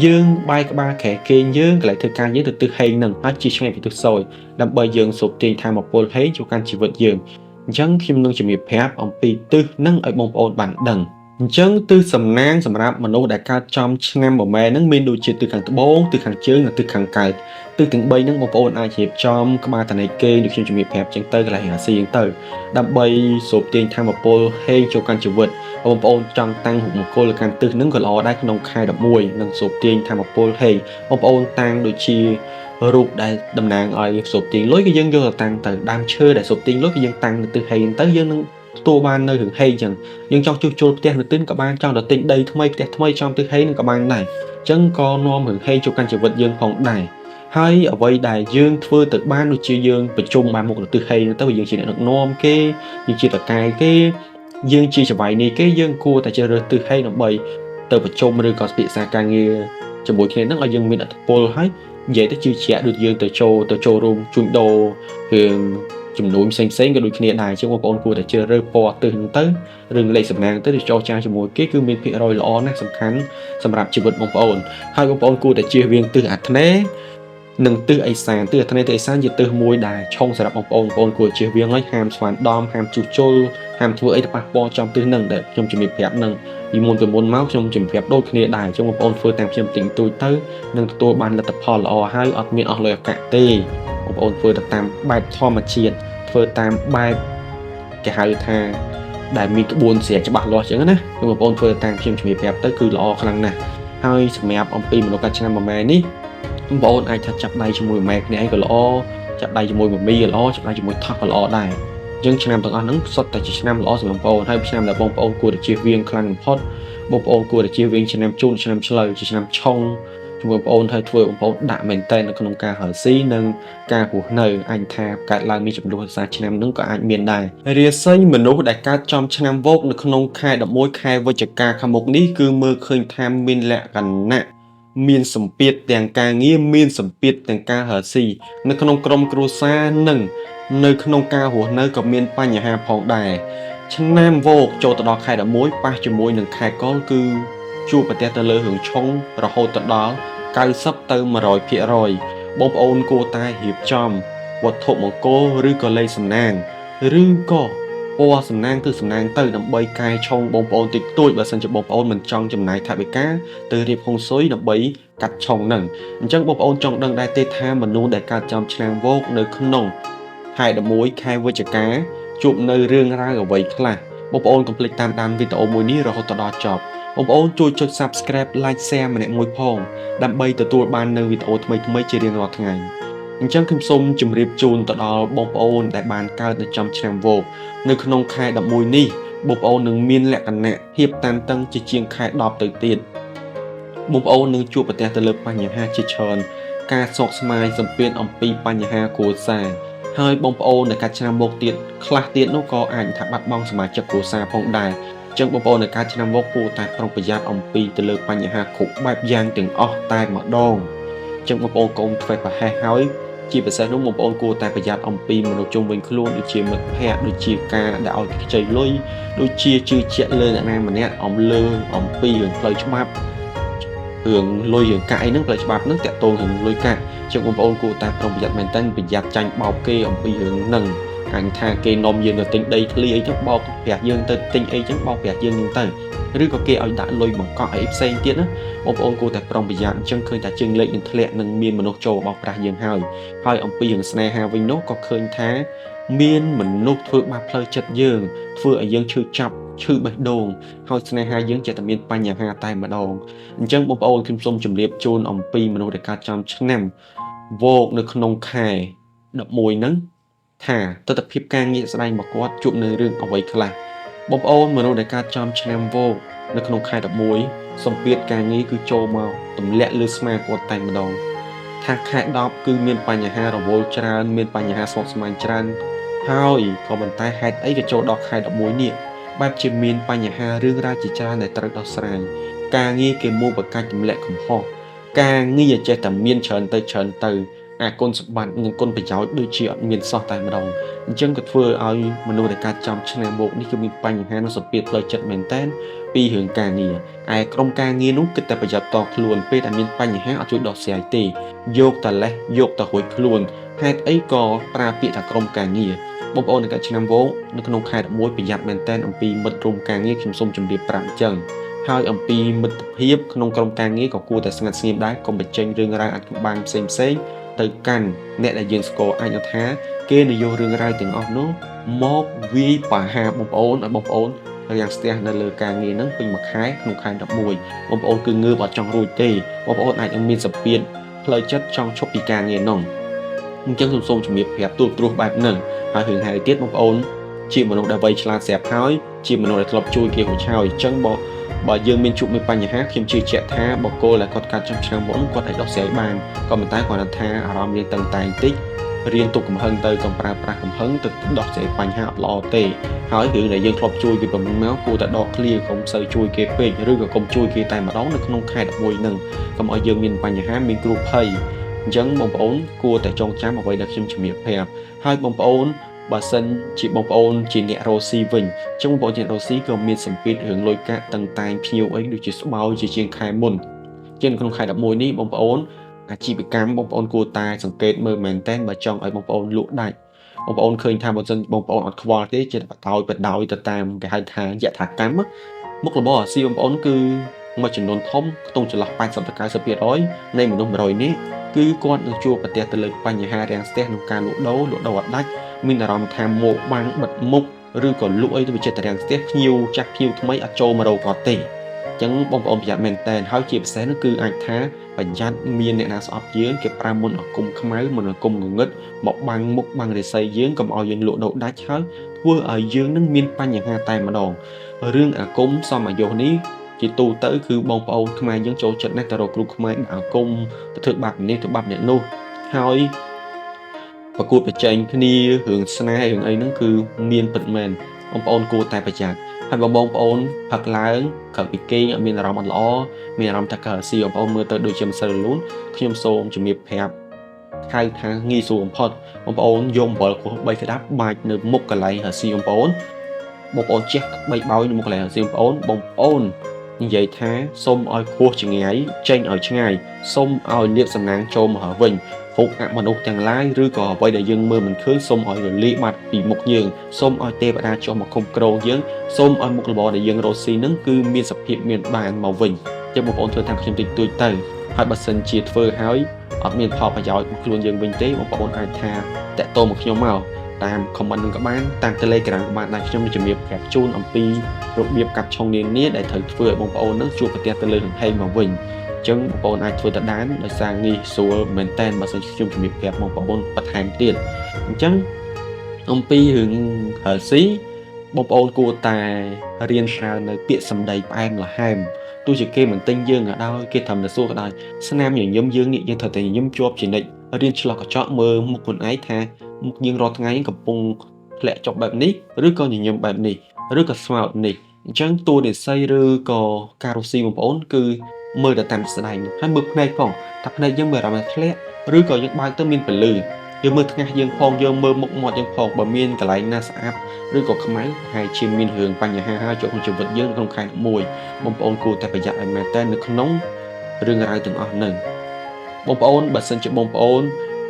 យើងបាយក្បាលក្រែគេងយើងកន្លែងធ្វើការយើងទៅទិសហេងនឹងអាចជាឆ្ងាយពីទិសសយដើម្បីយើងសូបទាញថាមពលហេងចូលកាន់ជីវិតយើងអញ្ចឹងខ្ញុំនឹងជំរាបប្រាប់អំពីទិសនឹងឲ្យបងប្អូនបានដឹងអញ្ចឹងទិសសំណាងសម្រាប់មនុស្សដែលកើតចំឆ្នាំមួយម៉ែនឹងមានដូចជាទិសខាងត្បូងទិសខាងជើងនិងទិសខាងកើតទិសទាំង3ហ្នឹងបងប្អូនអាចរៀបចំក្បាលតនេគេដូចខ្ញុំជំរាបប្រាប់ចឹងទៅកន្លែងអាស៊ីចឹងទៅដើម្បីសូបទាញថាមពលហេងចូលកាន់ជីវិតបងប្អូនចង់តាំងរូបមង្គលកាន់ទិសហ្នឹងក៏ល្អដែរក្នុងខែ11នឹងសូបទាញថាមពលហេងបងប្អូនតាំងដូចជារូបដែលតំណាងឲ្យសូបទាញលុយក៏យើងយកទៅតាំងទៅដើមឈើដែលសូបទាញលុយក៏យើងតាំងនៅទិសហេងទៅយើងនឹងទទួលបាននៅរឿងហេងចឹងយើងចង់ជួសជុលផ្ទះនៅទិនក៏បានចង់ទៅទិញដីថ្មីផ្ទះថ្មីចំទិសហេងនឹងក៏បានដែរចឹងក៏នាំរឿងហេងចូលកាន់ជីវិតយើងផងដែរហើយអ្វីដែលយើងធ្វើទៅបានដូចជាយើងប្រជុំបានមុខទិសហេងទៅយើងជាអ្នកដឹកនាំគេយើងជាតកែគេយើងជាចៅហ្វាយនេះគេយើងគួរតែជ្រើសរើសទិសហេងដើម្បីទៅប្រជុំឬក៏ពិភាក្សាការងារជាមួយគ្នានឹងឲ្យយើងមានអត្ថប្រយោជន៍ហើយនិយាយទៅជឿជាក់ដូចយើងទៅចូលរួមជួញដូររឿងចំនួនផ្សេងក៏ដូចគ្នាដែរអញ្ចឹងបងប្អូនគួរតែជ្រើសរើសពណ៌ទិសហ្នឹងទៅរឿងលេខសំណាងទៅចរចាជាមួយគេគឺមានភាគរយល្អណាស់សំខាន់សម្រាប់ជីវិតបងប្អូនហើយបងប្អូនគួរតែជៀសវាងទិសអាធ្នេយ៍និងទិសឦសានទិសអាធ្នេយ៍ទិសឦសានជាទិសមួយដែលឆុងសម្រាប់បងប្អូនគួរជៀសវាងហើយហាមស្វានដំហាមជួសជុលហាមធ្វើអីទៅប៉ះពាល់ចំទិសហ្នឹងដែលខ្ញុំជំរាបប្រាប់ហ្នឹងពីមុនមកខ្ញុំជំរាបដូចគ្នាដែរអញ្ចឹងបងប្អូនធ្វើតាមខ្ញុំតិចតួចទៅនឹងទទួលបានលទ្ធផលល្អហើយអត់មានអស់លុយអាកាក់ទេបងប្អូនធ្វើទៅតាមបែបធម្មជាតិធ្វើតាមបែបគេហៅថាដែលមានក្បួនស្រែច្បាស់លាស់អញ្ចឹងណាបងប្អូនធ្វើតាមខ្ញុំជំរាបប្រាប់ទៅគឺល្អខ្លាំងណាស់ហើយសម្រាប់អំពីមនុស្សកាត់ឆ្នាំមួយម៉ែនេះបងប្អូនអាចថាចាប់ដៃជាមួយម៉ែគ្នាឯងក៏ល្អចាប់ដៃជាមួយម៉ាមីក៏ល្អចាប់ដៃជាមួយថោះក៏ល្អដែរអញ្ចឹងឆ្នាំទាំងអស់ហ្នឹងសុទ្ធតែជាឆ្នាំល្អសម្រាប់បងប្អូនហើយឆ្នាំដែលបងប្អូនគួរតែជៀសវាងខ្លាំងបំផុតបងប្អូនគួរតែជៀសវាងឆ្នាំជូនឆ្នាំឆ្លូវជាឆ្នាំឆុងជាមួយបងប្អូនហើយធ្វើបងប្អូនដាក់មែនតើនៅក្នុងការហើស៊ីនិងការរស់នៅអាចថាកើតឡើងមានចំនួនសាឆ្នាំហ្នឹងក៏អាចមានដែររាសីមនុស្សដែលកើតចំឆ្នាំវោកនៅក្នុងខែ11ខែវិច្ឆិកាខាងមុខនេះគឺមើលឃើញថាមានលក្ខណៈមានសម្ពាធទាំងការងារមានសម្ពាធទាំងការហើស៊ីនៅក្នុងក្រុមគ្រួសារនិងនៅក្នុងការរស់នៅក៏មានបញ្ហាផងដែរឆ្នាំវោកចូលទៅដល់ខែ11ប៉ះជាមួយនឹងខែកុលគឺជួបប្រទះទៅលើរឿងឆុងរហូតដល់90ទៅ100%បងប្អូនគួរតែរៀបចំវត្ថុមង្គលឬក៏លេខសំណាងឬក៏ ពណ៌សំណាងគឺសំណាងទៅដើម្បីកែឆុងបងប្អូនតិចតួចបើសិនជាបងប្អូនមិនចង់ចំណាយថវិកាទៅរៀបហុងស៊ុយដើម្បីកាត់ឆុងហ្នឹងអញ្ចឹងបងប្អូនចង់ដឹងដែរទេថាមនុស្សដែលកើតចំឆ្នាំវោកនៅក្នុងខែ11ខែវិច្ឆិកាជួបនៅរឿងរ៉ាវអ្វីខ្លះបងប្អូនកុំភ្លេចតាមដានវីដេអូមួយនេះរហូតដល់ចប់បងប្អូនជួយចុច Subscribe Like Share ម្នាក់មួយផងដើម្បីទទួលបាននៅវីដេអូថ្មីៗជារៀងរាល់ថ្ងៃអញ្ចឹងខ្ញុំសូមជម្រាបជូនទៅដល់បងប្អូនដែលបានកើតនៅចំឆ្នាំវោកនៅក្នុងខែ11នេះបងប្អូននឹងមានលក្ខណៈភាពតានតឹងជាជាងខែ10ទៅទៀតបងប្អូននឹងជួបប្រទះទៅលើបញ្ហាជាច្រើនការសោកស្មាយសម្ពាធអំពីបញ្ហាគ្រួសារហើយបងប្អូនដែលកាត់ឆ្នាំវោកទៀតខ្លះទៀតនោះក៏អាចថាបាត់បង់សមាជិកគ្រួសារផងដែរអញ្ចឹងបងប្អូនដែលកាត់ឆ្នាំវោកគួរតែប្រុងប្រយ័ត្នអំពីទៅលើបញ្ហាគ្រប់បែបយ៉ាងទាំងអស់តែម្ដងអញ្ចឹងបងប្អូនកុំធ្វេសប្រហែសហើយជាពិសេសនោះបងប្អូនគួរតែប្រយ័ត្នអំពីមនុស្សជុំវិញខ្លួនដូចជាមិត្តភ័ក្តិដូចជាការដែលឲ្យខ្ចីលុយដូចជាជឿជាក់លើអ្នកណាម្នាក់អំពីរឿងផ្លូវច្បាប់រឿងលុយរឿងកាក់អីហ្នឹងផ្លូវច្បាប់ហ្នឹងតាក់ទងរឿងលុយកាក់អញ្ចឹងបងប្អូនគួរតែប្រុងប្រយ័ត្នមែនតើប្រយ័ត្នចាញ់បោកគេអំពីរឿងហ្នឹងអញថាគេនាំយើងទៅទិញដីធ្លីអីចឹងបោកប្រាក់យើងទៅទិញអីចឹងបោកប្រាក់យើងទៅឬក៏គេឲ្យដាក់លុយបង្កក់អីផ្សេងទៀតណាបងប្អូនគួរតែប្រុងប្រយ័ត្នអញ្ចឹងឃើញតែជើងលេខនឹងធ្លាក់នឹងមានមនុស្សចូលបោកប្រាស់យើងហើយអំពីរឿងស្នេហាវិញនោះក៏ឃើញថាមានមនុស្សធ្វើបាបផ្លូវចិត្តយើងធ្វើឲ្យយើងឈឺចាប់ឈឺបេះដូងហើយស្នេហាយើងចេះតែមានបញ្ហាតែម្ដងអញ្ចឹងបងប្អូនខ្ញុំសូមជម្រាបជូនអំពីមនុស្សដែលកើតចំឆ្នាំវោកនៅក្នុងខែ11ហ្នឹងថាទស្សនវិជ្ជាការងារស្ដែងរបស់គាត់ជួបនៅរឿងអ្វីខ្លះបងប្អូនមនុស្សដែលកើតចំឆ្នាំវោកនៅក្នុងខែ11សម្ពាធការងារគឺចូលមកទម្លាក់លើស្មាគាត់តែម្ដងថាខែ10គឺមានបញ្ហារវល់ច្រើនមានបញ្ហាស្មុគស្មាញច្រើនហើយក៏ប៉ុន្តែហេតុអីក៏ចូលដល់ខែ11នេះបែបជាមានបញ្ហារឿងរ៉ាវជាច្រើនដែលត្រូវដោះស្រាយការងារគេមកបកាច់ទម្លាក់កំហុសការងារចេះតែមានច្រើនទៅអាគុណសម្បត្តិនិងគុណប្រយោជន៍ដូចជាអត់មានសោះតែម្ដងអញ្ចឹងក៏ធ្វើឲ្យមនុស្សដែលកើតចំឆ្នាំវោកនេះគឺមានបញ្ហានិងសម្ពាធផ្លូវចិត្តមែនតើពីរឿងការងារឯក្រុមការងារនោះគិតតែប្រយ័ត្នតខ្លួនពេលដែលមានបញ្ហាអត់ជួយដោះស្រាយទេយកតែលេះយកតែរួចខ្លួនហេតុអីក៏ប្រើពាក្យថាក្រុមការងារបងប្អូនដែលកើតឆ្នាំវោកនៅក្នុងខែ11ប្រយ័ត្នមែនតើអំពីមិត្តរួមការងារខ្ញុំសូមជម្រាបប្រាប់អញ្ចឹងហើយអំពីមិត្តភាពក្នុងក្រុមការងារក៏គួរតែស្ងាត់ស្ងៀមដែរកុំបញ្ចេញរឿងរ៉ាវអាថ៌កំបាំងផ្សេងទៅកាន់អ្នកដែលយើងស្គាល់អាចថាគេនយោរឿងរ៉ាវទាំងអស់នោះមកវាយប្រហារបងប្អូនឲ្យបងប្អូនរាំងស្ទះនៅលើការងារហ្នឹងពេញមួយខែក្នុងខែ11បងប្អូនគឺងើបអត់ចង់រួចទេបងប្អូនអាចនឹងមានសម្ពាធផ្លូវចិត្តចង់ឈប់ពីការងារហ្នឹងអញ្ចឹងសូមជំរាបប្រាប់ទូទ្រោះបែបហ្នឹងហើយរឿងហើយទៀតបងប្អូនជាមនុស្សដែលវ័យឆ្លាតស្រាប់ហើយជាមនុស្សដែលធ្លាប់ជួយគេរួចហើយអញ្ចឹងបើយើងមានជួបមានបញ្ហាខ្ញុំជឿជាក់ថាបកគោដែលគាត់កាត់ចំឆ្នាំមុនគាត់អាចដោះស្រាយបានក៏ប៉ុន្តែគាត់ថាអារម្មណ៍រៀងតឹងតែងតិចរៀនទុកកំហឹងទៅកុំប្រើប្រាស់កំហឹងទៅដោះស្រាយបញ្ហាអត់ល្អទេហើយរឿងដែលយើងធ្លាប់ជួយគេពីមុនមកគួរតែដកឃ្លាកុំសូវជួយគេពេកឬក៏កុំជួយគេតែម្ដងនៅក្នុងខែ11ហ្នឹងកុំឲ្យយើងមានបញ្ហាមានគ្រោះភ័យអញ្ចឹងបងប្អូនគួរតែចងចាំអ្វីដែលខ្ញុំជំរាបប្រាប់ហើយបងប្អូនបើសិនជាបងប្អូនជាអ្នករស់ស៊ីវិញអញ្ចឹងបងប្អូនជាអ្នករស់ស៊ីក៏មានសម្ពាធរឿងលុយកាក់តឹងតែងភ្ញៀវអីដូចជាស្បោយជាងខែមុនជាងក្នុងខែ11នេះបងប្អូនអាជីវកម្មបងប្អូនគួរតែសង្កេតមើលមែនតើបើចង់ឲ្យបងប្អូនលក់ដាច់បងប្អូនឃើញថាបើសិនបងប្អូនអត់ខ្វល់ទេចេះបដោយទៅតាមគេហៅថាយថាកម្មមុខរបរអាស៊ីបងប្អូនគឺមួយចំនួនធំខ្ទង់ចន្លោះ80ទៅ 90% នៃមនុស្ស100នេះគឺគាត់នឹងជួបប្រទះទៅលើបញ្ហារាំងស្ទះក្នុងការលក់ដូរអត់ដាច់មានអារម្មណ៍ថាមកបាំងបិទមុខឬក៏លក់អីទៅវិចិត្ររាំងស្ទះភ្ញៀវចាស់ភ្ញៀវថ្មីអត់ចូលមករកគាត់ទេអញ្ចឹងបងប្អូនប្រយ័ត្នមែនតើហើយជាពិសេសនោះគឺអាចថាប្រយ័ត្នមានអ្នកណាស្អប់យើងគេប្រើមុនអគុំខ្មៅមុនអគុំងងឹតមកបាំងមុខបាំងរិស័យយើងកុំឲ្យយើងលក់ដូរដាច់ហើយធ្វើឲ្យយើងនឹងមានបញ្ហាតែម្ដងរឿងអាគមសមអាយុនេះជាទូទៅគឺបងប្អូនខ្មែរយើងចូលចិត្តណាស់ទៅរកគ្រូខ្មែរអាគមទៅធ្វើបាបនេះធ្វើបាបអ្នកនោះហើយប្រកួតប្រជែងគ្នារឿងស្នេហ៍រឿងអីហ្នឹងគឺមានពិតមែនបងប្អូនគួរតែប្រយ័ត្នហើយបងប្អូនផឹកឡើងក្រោយពីគេអត់មានអារម្មណ៍អត់ល្អមានអារម្មណ៍ថាកើស៊ីបងប្អូនមើលទៅដូចជាមិនសូវរលូនខ្ញុំសូមជំរាបប្រាប់ហៅថាងាយស្រួលបំផុតបងប្អូនយកអំបិលគោះ3ក្តាប់បាច់នៅមុខកន្លែងរស៊ីបងប្អូនចេះ3បោយនៅមុខកន្លែងរស៊ីបងប្អូននិយាយថាសូមឲ្យគោះចង្ងាយចេញឲ្យឆ្ងាយសូមឲ្យលាបសំណាងចូលមកវិញ ភពអមនុស្សទាំងឡាយឬក៏អ្វីដែលយើងមើលមិនឃើញសូមឲ្យរលាយបាត់ពីមុខយើងសូមឲ្យទេវតាចុះមកគ្រប់គ្រងយើងសូមឲ្យមុខរបរដែលយើងរកស៊ីនឹងគឺមានសភាពមានបានមកវិញចឹងបងប្អូនធ្វើតាមខ្ញុំតិចតួចទៅហើយបើសិនជាធ្វើហើយអត់មានផលប្រយោជន៍មកខ្លួនយើងវិញទេបងប្អូនអាចថាតាក់ទងមកខ្ញុំមកតាម comment នឹងក៏បានតាម Telegram ក៏បានដែលខ្ញុំនឹងជំរាបប្រាប់ជូនអំពីរបៀបកាប់ឆុងនានាដែលត្រូវធ្វើឲ្យបងប្អូននឹងជួបប្រទះទៅលើនឹងហេងមកវិញអញ្ចឹងបងប្អូនអាចធ្វើទៅបានដោយសារងាយស្រួលមែនតើបើសិនខ្ញុំជំរាបប្រាប់បងប្អូនបន្ថែមទៀតអញ្ចឹងអំពីរឿងហើស៊ីបងប្អូនគួរតែរៀនប្រើនៅពាក្យសម្ដីផ្អែមល្ហែមទោះជាគេមិនទិញយើងក៏ដោយគេធ្វើទៅសួរក៏ដោយស្នាមញញឹមយើងនេះយើងត្រូវតែញញឹមជាប់ជានិច្ចរៀនឆ្លោះកញ្ចក់មើលមុខខ្លួនឯងថាមុខយើងរាល់ថ្ងៃកំពុងធ្លាក់ចុះបែបនេះឬក៏ញញឹមបែបនេះឬក៏ស្មោតនេះអញ្ចឹងតួនិស្ស័យឬក៏ការរស់ស៊ីបងប្អូនគឺមើលទៅតាមស្ដែងហើយមើលភ្នែកផងថាភ្នែកយើងមើលអារម្មណ៍ធ្លាក់ឬក៏យើងបើកទៅមានពលឺយើងមើលថ្ងាសយើងផងយើងមើលមុខមាត់យើងផងបើមានកន្លែងណាស្អាប់ឬក៏ខ្មៅហើយជាមានរឿងបញ្ហាហើយចូលក្នុងជីវិតយើងក្នុងខែមួយបងប្អូនគួរតែប្រយ័ត្នឲ្យមែនតើនៅក្នុងរឿងរ៉ាវទាំងអស់ហ្នឹងបងប្អូនបើសិនជាបងប្អូន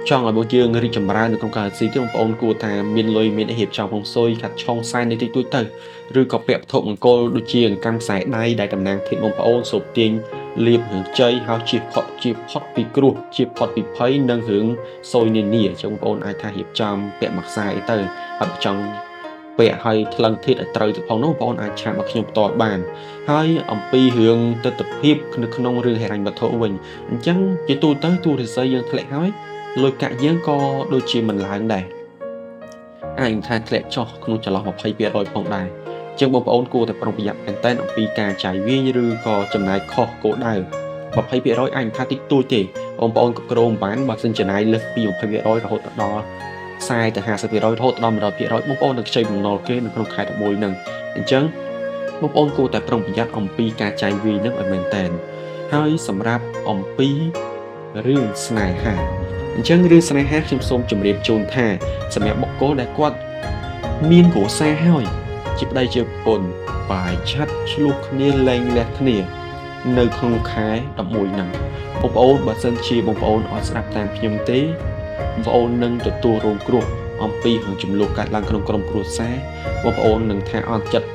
ចង់ឲ្យពួកយើងរីកចម្រើននៅក្នុងការស៊ីទេបងប្អូនគួរតែមានលុយមានអីរៀបចំផងស៊ុយកាត់ឆុងសែននេះតិចតួចទៅឬក៏ពាក់វត្ថុមង្គលដូចជាអង្កាំខ្សែដៃដែលតំណាងធាតុបងប្អូនសូបទាញលៀបរឿងជ័យហើយជាផុតពីគ្រោះជាផុតពីភ័យនិងរឿងស៊ុយនានាអញ្ចឹងបងប្អូនអាចថារៀបចំពាក់មួយខ្សែទៅហើយចង់ពាក់ឲ្យថ្លឹងធាតុឲ្យត្រូវទៅផងនោះបងប្អូនអាចឆាតមកខ្ញុំផ្ទាល់បានហើយអំពីរឿងទស្សនវិជ្ជានៅក្នុងរឿងហិរញ្ញវត្ថុវិញអញ្ចឹងជាទូទៅទូរិស័យយើងធ្លាក់ហើយលុយកាក់យើងក៏ដូចជាមិនឡើងដែរអាចថាធ្លាក់ចុះក្នុងចន្លោះ 20% ផងដែរអញ្ចឹងបងប្អូនគួរតែប្រុងប្រយ័ត្នមែនទែនអំពីការចាយវាយឬក៏ចំណាយខុសគោលដៅ 20% អាចថាតិចតួចទេបងប្អូនក៏គ្រោងបានបើសិនចំណាយលើសពី 20% រហូតដល់40ទៅ 50% រហូតដល់ 100% បងប្អូននឹងខ្ចីបំណុលគេនៅក្នុងខែ11ហ្នឹងអញ្ចឹងបងប្អូនគួរតែប្រុងប្រយ័ត្នអំពីការចាយវាយហ្នឹងឲ្យមែនទែនហើយសម្រាប់អំពីរឿងស្នេហាអញ្ចឹងរឿងស្នេហាខ្ញុំសូមជម្រាបជូនថាសម្រាប់បុគ្គលដែលគាត់មានគ្រួសារហើយជាប្តីជាប្រពន្ធបាយឆាត់ឆ្លោះគ្នាលែងលះគ្នានៅក្នុងខែ11ហ្នឹងបងប្អូនបើសិនជាបងប្អូនអត់ស្ដាប់តាមខ្ញុំទេបងប្អូននឹងទទួលរងគ្រោះអំពីរឿងចំនួនកើតឡើងក្នុងក្រុមគ្រួសារបងប្អូននឹងថាអត់ចិត្ត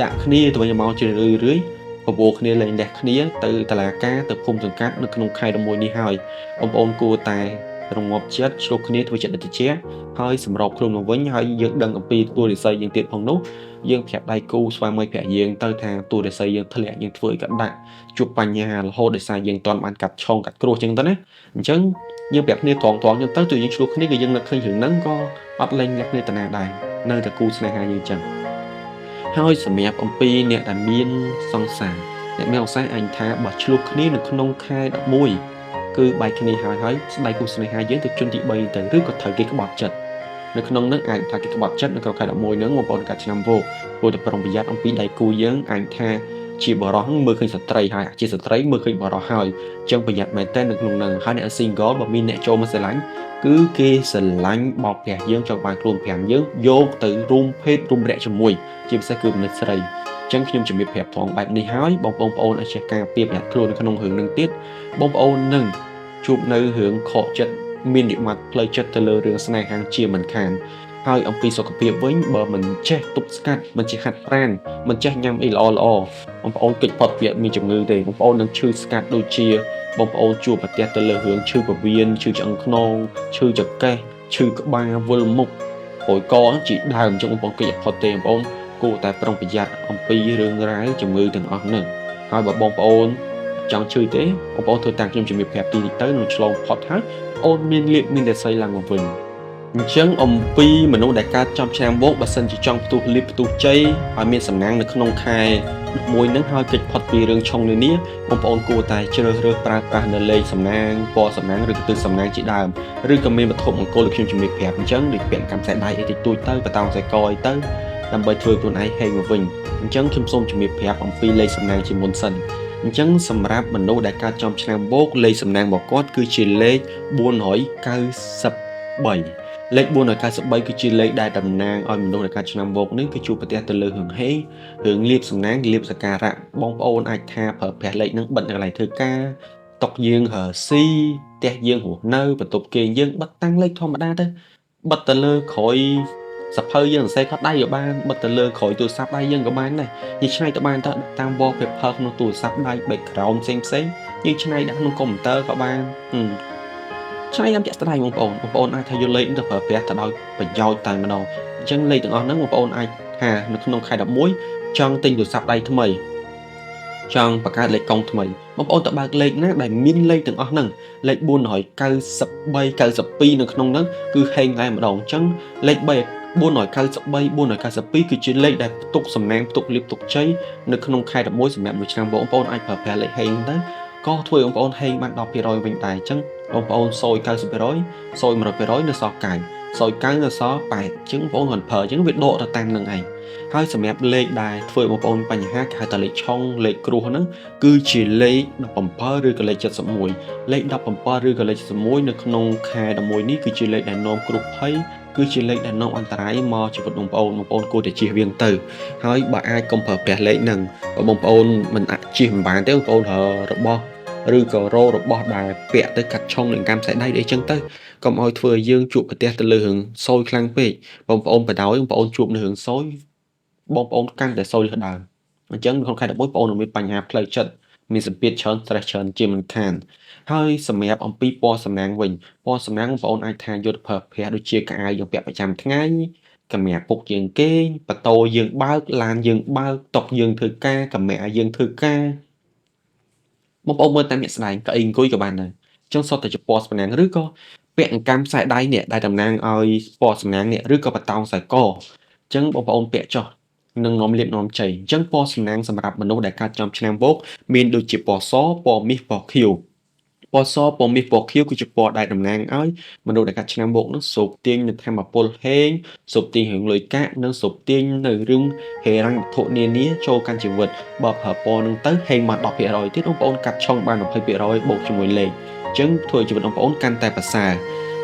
ដាក់គ្នាទៅវិញមកជារឿយបបួលគ្នាលែងលះគ្នាទៅតុលាការទៅភូមិសង្កាត់នៅក្នុងខែ11នេះហើយបងប្អូនគួរតែរងាប់ចិត្តឆ្លោះគ្នាធ្វើចិត្តតិចហើយសម្របខ្លួនមកវិញហើយយើងដឹងអំពីទួលរិស័យយើងទៀតផងនោះយើងប្រាប់ដៃគូស្វាមីភរិយាយើងទៅថាទួលរិស័យយើងធ្លាក់យើងធ្វើឲ្យកាត់ដាក់ជួបបញ្ហារហូតដោយសារយើងមិនទាន់បានកាត់ឆុងកាត់គ្រោះចឹងទៅណាអញ្ចឹងយើងប្រាប់គ្នាត្រង់ចឹងទៅទោះយើងឆ្លោះគ្នាក៏យើងនឹកឃើញរឿងហ្នឹងក៏អត់លែងលះគ្នាតាណាដែរនៅតែគូស្នេហាយើងចឹងហើយសម្រាប់អំពីអ្នកដែលមានសង្សារអ្នកមានសង្សារអញថាបើឆ្លោះគ្នានៅក្នុងខែ11គឺបែកគ្នាហើយស្ដីគូស្នេហាយើងទៅជន់ទី3ទៅឬក៏ត្រូវគេក្បត់ចិត្តនៅក្នុងនឹងអាចថាគេក្បត់ចិត្តនៅក្នុងខែ11ហ្នឹងបងប្អូនកាត់ឆ្នាំវោគួរតែប្រុងប្រយ័ត្នអំពីដៃគូយើងអាចថាជាបរិសុទ្ធមើលឃើញស្ត្រីហើយជាស្ត្រីមើលឃើញបរិសុទ្ធហើយអញ្ចឹងប្រយ័ត្នមែនតើនៅក្នុងនឹងហើយអ្នក single បើមានអ្នកចូលមកស្រឡាញ់គឺគេស្រឡាញ់បោកប្រាស់យើងចង់បានខ្លួនប្រាំយើងយកទៅរួមភេទរួមរយៈជាមួយជាពិសេសគឺមនុស្សស្រីចឹងខ្ញុំជំរាបប្រាប់ផងបែបនេះហើយបងប្អូនអាចចេះការពារប្រយ័ត្នខ្លួននៅក្នុងរឿងនឹងទៀតបងប្អូននឹងជួបនៅរឿងខកចិត្តមាននិមិត្តផ្លូវចិត្តទៅលើរឿងស្នេហាជាមិនខានហើយអំពីសុខភាពវិញបើមិនចេះទប់ស្កាត់មិនចេះហាត់ប្រាណមិនចេះញ៉ាំអីល្អបងប្អូនកិច្ចផុតពីមានជំងឺទេបងប្អូននឹងឈឺស្កាត់ដូចជាបងប្អូនជួបប្រទះទៅលើរឿងឈឺពោះវៀនឈឺឆ្អឹងខ្នងឈឺចង្កេះឈឺក្បាលវិលមុខព្រួយកជាដើមអញ្ចឹងបងប្អូនកិច្ចផុតទេបងប្អូនគួរតែប្រុងប្រយ័ត្នអំពីរឿងរ៉ាវជំងឺទាំងអស់ហ្នឹងហើយបើបងប្អូនចង់ឈឺទេបងប្អូនធ្វើតាមខ្ញុំជំរាបប្រាប់ទីទៅនឹងឆ្លងផុតហើយអូនមានលៀបមានតែស្អីឡើងមកវិញអញ្ចឹងអំពីមនុស្សដែលកើតចំឆ្នាំវោកបើសិនជាចង់ផ្ទុះលៀបផ្ទុះជ័យឲ្យមានសំណាងនៅក្នុងខែមួយហ្នឹងហើយកិច្ចផុតពីរឿងឆុងនានាបងប្អូនគួរតែជ្រើសរើសប្រើប្រាស់នៅលេខសំណាងពណ៌សំណាងឬក៏ទិសសំណាងជាដើមឬក៏មានវត្ថុមង្គលដូចខ្ញុំជំរាបប្រាប់អញ្ចឹងដូចពាក់កម្មខ្សែដៃអីតិចតួចទៅបតោងខ្សែកអីទៅដើម្បីធ្វើខ្លួនឯងហេងមកវិញអញ្ចឹងខ្ញុំសូមជំរាបប្រាប់អំពីលេខសំណាងជាមុនសិនអញ្ចឹងសម្រាប់មនុស្សដែលកើតចំឆ្នាំវោកលេខសំណាងរបស់គាត់គឺជាលេខ493លេខ493គឺជាលេខដែលតំណាងឲ្យមនុស្សដែលកើតឆ្នាំវោកនេះគឺជួបប្រទះទៅលើរឿងហេងរឿងលៀបសំណាងលៀបសក្ការៈបងប្អូនអាចថាប្រើប្រាស់លេខហ្នឹងបិទនៅកន្លែងធ្វើការតុកយើងហើស៊ី ផ្ទះយើងរស់នៅបន្ទប់គេយើងបិទតាំងលេខធម្មតាទៅបិទទៅលើក្រោយសភៅយើងសរសេរខុសដៃក៏បានបិទទៅលើក្រោយទូរស័ព្ទដៃយើងក៏បានដែរយើងឆ្នៃទៅបានទៅតាម wallpaper ក្នុងទូរស័ព្ទដៃ background ផ្សេងយើងឆ្នៃដាក់ក្នុងកុំព្យូទ័រក៏បានឆ្នៃតាមជាក់ស្ដែងបងប្អូនអាចថាយកលេខទៅប្រើប្រាស់ទៅដោយប្រយោជន៍តែម្ដងអញ្ចឹងលេខទាំងអស់ហ្នឹងបងប្អូនអាចថានៅក្នុងខែ11ចង់ទិញទូរស័ព្ទដៃថ្មីចង់បង្កើតលេខកុងថ្មីបងប្អូនទៅបើកលេខណាដែលមានលេខទាំងអស់ហ្នឹងលេខ493 92នៅក្នុងហ្នឹងគឺហេងតែម្ដងអញ្ចឹងលេខ493 492គឺជាលេខដែលផ្ទុកសំណាងផ្ទុកលៀបផ្ទុកជ័យនៅក្នុងខែ11សម្រាប់មួយឆ្នាំបងប្អូនអាចប្រើប្រាស់លេខហេងទៅក៏ធ្វើឲ្យបងប្អូនហេងបាន10%វិញដែរអញ្ចឹងបងប្អូនសោយ90%សោយ100%នៅសល់9សោយ9នៅសល់8អញ្ចឹងបងប្អូនប្រើអញ្ចឹងវាដកទៅតាមនឹងឯងហើយសម្រាប់លេខដែលធ្វើបងប្អូនបញ្ហាគេហៅថាលេខឆុងលេខគ្រោះហ្នឹងគឺជាលេខ17ឬក៏លេខ71លេខ17ឬក៏លេខ71នៅក្នុងខែ11នេះគឺជាលេខដែលនាំគ្រោះភ័យគឺជាលេខដែលនាំអន្តរាយមកជីវិតបងប្អូនគួរតែជៀសវាងទៅហើយបើអាចកុំប្រើប្រាស់លេខហ្នឹងបើបងប្អូនមិនអាចជៀសមិនបានទេបងប្អូនរបស់ឬក៏របស់ដែលពាក់ទៅកាត់ឆុងនឹងកម្មខ្សែដៃអីចឹងទៅកុំឲ្យធ្វើឲ្យយើងជួបប្រទះទៅលើរឿងសោយខ្លាំងពេកបងប្អូនបដ ாய் បងប្អូនជួបនៅរឿងសោយបងប្អូនកាន់តែសោយលើដើមអញ្ចឹងក្នុងខែ11បងប្អូនមានបញ្ហាផ្លូវចិត្តមានសម្ពាធច្រើន stress ច្រើនជាមិនខានហើយសម្រាប់អំពីពណ៌សំណាងវិញពណ៌សំណាងបងប្អូនអាចថាយកទៅប្រើប្រាស់ដូចជាកៅអៅយើងពាក់ប្រចាំថ្ងៃកម្រាពុកយើងគេងប៉ូតូយើងបើកឡានយើងបើកតុយើងធ្វើការកម្រាយើងធ្វើការបងប្អូនមើលតាមអ្នកស្ដែងកៅអីអង្គុយក៏បានដែរអញ្ចឹងសុទ្ធតែជាពណ៌សំណាងឬក៏ពាក់អង្កាំខ្សែដៃនេះដែលតំណាងឲ្យពណ៌សំណាងនេះឬក៏បតោងខ្សែកអញ្ចឹងបងប្អូនពាក់ចុះនឹងនាំលៀបនាំជ័យអញ្ចឹងពណ៌សំណាងសម្រាប់មនុស្សដែលកើតចំឆ្នាំវោកមានដូចជាពណ៌សពណ៌មាសពណ៌ខៀវពណ៌សពណ៌មាសពណ៌ខៀវគឺជាពណ៌ដែលតំណាងឲ្យមនុស្សដែលកាត់ឆ្នាំវោកនោះសូកទាញនៅធម្មពលហេងសូកទាញរឿងលុយកាក់និងសូកទាញនៅរឿងហេរញ្ញវត្ថុនានាចូលកាន់ជីវិតបើប្រើពណ៌នឹងទៅហេងមក10%ទៀតបងប្អូនកាត់ឆុងបាន20%បូកជាមួយលេខអញ្ចឹងធ្វើជីវិតបងប្អូនកាន់តែប្រសើរ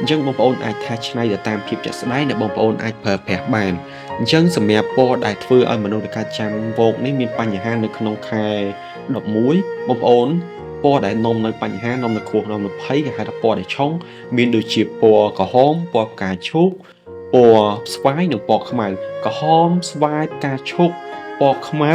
អញ្ចឹងបងប្អូនអាចថាឆ្នៃទៅតាមភាពជាក់ស្ដែងដែលបងប្អូនអាចប្រើប្រាស់បានអញ្ចឹងសម្រាប់ពណ៌ដែលធ្វើឲ្យមនុស្សដែលកើតចាំវោកនេះមានបញ្ហានៅក្នុងខែ11បងប្អូនពណ៌ដែលនាំនៅបញ្ហានាំនៅគ្រោះនាំនៅភ័យគេហៅថាពណ៌ដែលឆុងមានដូចជាពណ៌ក្រហមពណ៌ផ្កាឈូកពណ៌ស្វាយនិងពណ៌ខ្មៅក្រហមស្វាយផ្កាឈូកពណ៌ខ្មៅ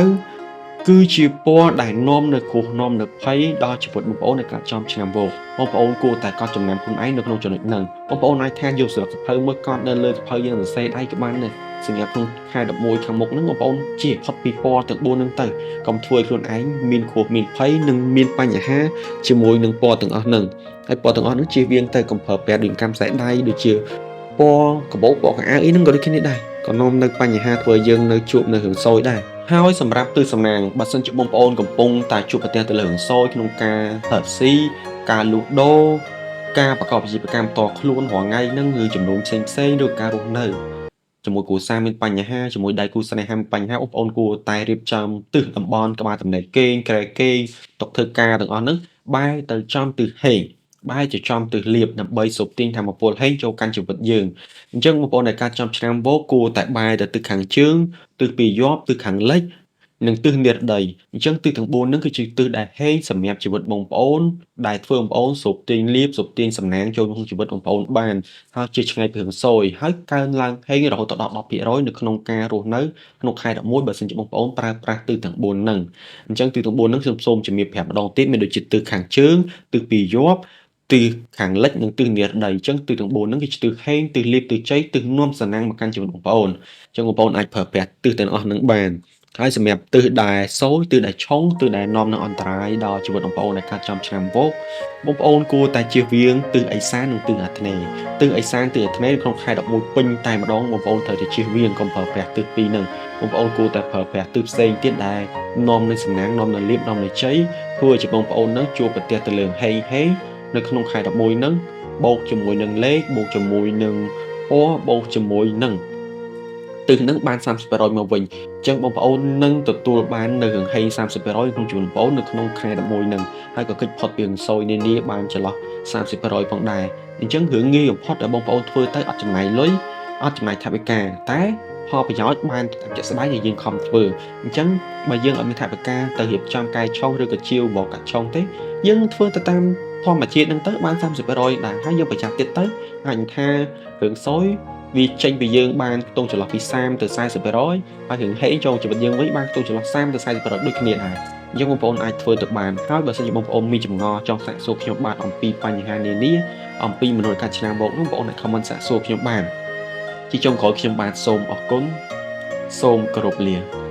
គឺជាពណ៌ដែលនាំនៅគ្រោះនាំនៅភ័យដល់ជីវិតបងប្អូនដែលកើតចំឆ្នាំវោកបងប្អូនគួរតែកត់ចំណាំខ្លួនឯងនៅក្នុងចំណុចហ្នឹងបងប្អូនអាចថាយកស្លឹកសភៅមួយកត់នៅលើសភៅយើងសរសេរដៃក៏បានដែរសម្រាប់ក្នុងខែ11ខាងមុខហ្នឹងបងប្អូនជាផុតពីពណ៌ទាំង4ហ្នឹងទៅកុំធ្វើឲ្យខ្លួនឯងមានគ្រោះមានភ័យនិងមានបញ្ហាជាមួយនឹងពណ៌ទាំងអស់ហ្នឹងហើយពណ៌ទាំងអស់ហ្នឹងជៀសវាងទៅកុំប្រើប្រាស់ដូចកម្មខ្សែដៃដូចជាពណ៌កាបូបពណ៌កៅអៅអីហ្នឹងក៏ដូចគ្នាដែរក៏នាំនៅបញ្ហាធ្វើឲ្យយើងនៅជួបនៅរឿងសោយដែរហើយសម្រាប់ទិសសំណាងបើសិនជាបងប្អូនកំពុងតែជួបប្រទះទៅលើរឿងសោយក្នុងការហិតស៊ីការលូដូការប្រកបអាជីវកម្មតខ្លួនរាល់ថ្ងៃហ្នឹងឬចំនួនផ្សេងឬការរស់នៅជាមួយគ្រួសារមានបញ្ហាជាមួយដៃគូស្នេហាមានបញ្ហាបងប្អូនគួរតែរៀបចំទិសតំបន់ក្បាលតំណែងគេងក្រែគេងតុធ្វើការទាំងអស់ហ្នឹងបែរទៅចំទិសហេងបែរជាចំទិសលៀបដើម្បីសូកទាញធម្មពលហេងចូលកាន់ជីវិតយើងអញ្ចឹងបងប្អូនដែលកើតចំឆ្នាំវោកគួរតែបែរទៅទិសខាងជើងទិសពីយប់ទិសខាងលិចនិងទិសនិរដីអញ្ចឹងទិសទាំង4ហ្នឹងគឺជាទិសដែលហេងសម្រាប់ជីវិតបងប្អូនដែលធ្វើបងប្អូនសូកទាញលៀបសូកទាញសំណាងចូលក្នុងជីវិតបងប្អូនបានហើយជាឆ្ងាយពីរឿងសោយហើយកើនឡើងហេងរហូតដល់10%នៅក្នុងការរស់នៅក្នុងខែ11បើសិនជាបងប្អូនប្រើប្រាស់ទិសទាំង4ហ្នឹងអញ្ចឹងទិសទាំង4ហ្នឹងខ្ញុំសូមជំរាបប្រាប់ម្ដងទៀតមានដូចជាទិសខាងជើងទិសពីយប់ទិសខាងលិចនិងទិសនិរដីអញ្ចឹងទិសទាំង4ហ្នឹងគឺជាទិសហេងទិសលៀបទិសជ័យទិសនាំសំណាងមកកាន់ជីវិតបងប្អូនអញ្ចឹងបងប្អូនអាចប្រើប្រាស់ទិសទាំងអស់ហ្នឹងបានហើយសម្រាប់ទិសដែលសោយទិសដែលឆុងទិសដែលនាំនឹងអន្តរាយដល់ជីវិតបងប្អូនដែលកើតចំឆ្នាំវោកបងប្អូនគួរតែជៀសវាងទិសឦសាននិងទិសអាគ្នេយ៍ទិសឦសានទិសអាគ្នេយ៍ក្នុងខែ11ពេញតែម្ដងបងប្អូនត្រូវតែជៀសវាងកុំប្រើប្រាស់ទិសពីរហ្នឹងបងប្អូនគួរតែប្រើប្រាស់ទិសផ្សេងទៀតដែលនាំនឹងសំណាងនាំនឹងលៀបនាំនឹងជ័យធ្វើឲ្យបងប្អូនហ្នឹងជួបប្រទះទៅលើហេងហេងនៅក្នុងខែ11ហ្នឹងបូកជាមួយនឹងលេខបូកជាមួយនឹងពណ៌បូកជាមួយនឹងទិសហ្នឹងបាន30%មកវិញអញ្ចឹងបងប្អូននឹងទទួលបាននៅរឿងហេង30%ក្នុងជីវិតបងប្អូននៅក្នុងខែ11ហ្នឹងហើយក៏គេចផុតពីរឿងសោយនានាបានចន្លោះ30%ផងដែរអញ្ចឹងរឿងងាយបំផុតដែលបងប្អូនធ្វើទៅអត់ចំណាយលុយអត់ចំណាយថវិកាតែផលប្រយោជន៍បានតាមជាក់ស្ដែងដែលយើងខំធ្វើអញ្ចឹងបើយើងអត់មានថវិកាទៅរៀបចំកែឆុងឬក៏ជាវបកាត់ឆុងទេយើងធ្វើទៅតាម ធម្មជាតិហ្នឹងទៅបាន 30% ដែរហើយយើងប្រចាំទៀតទៅអាចនឹងថាគ្រឿងសូយវាចេញពីយើងបានខ្ទង់ចន្លោះពី30ទៅ 40% ហើយគ្រឿងហេងចូលជីវិតយើងវិញបានខ្ទង់ចន្លោះ30ទៅ 40% ដូចគ្នាដែរអញ្ចឹងបងប្អូនអាចធ្វើទៅបានហើយបើសិនជាបងប្អូនមានចម្ងល់ចង់សាកសួរខ្ញុំបានអំពីបញ្ហានានាអំពីមនុស្សកាត់ឆ្នាំមកនោះបងប្អូនអាច comment សាកសួរខ្ញុំបានជាចុងក្រោយខ្ញុំបាទសូមអរគុណសូមគោរពលា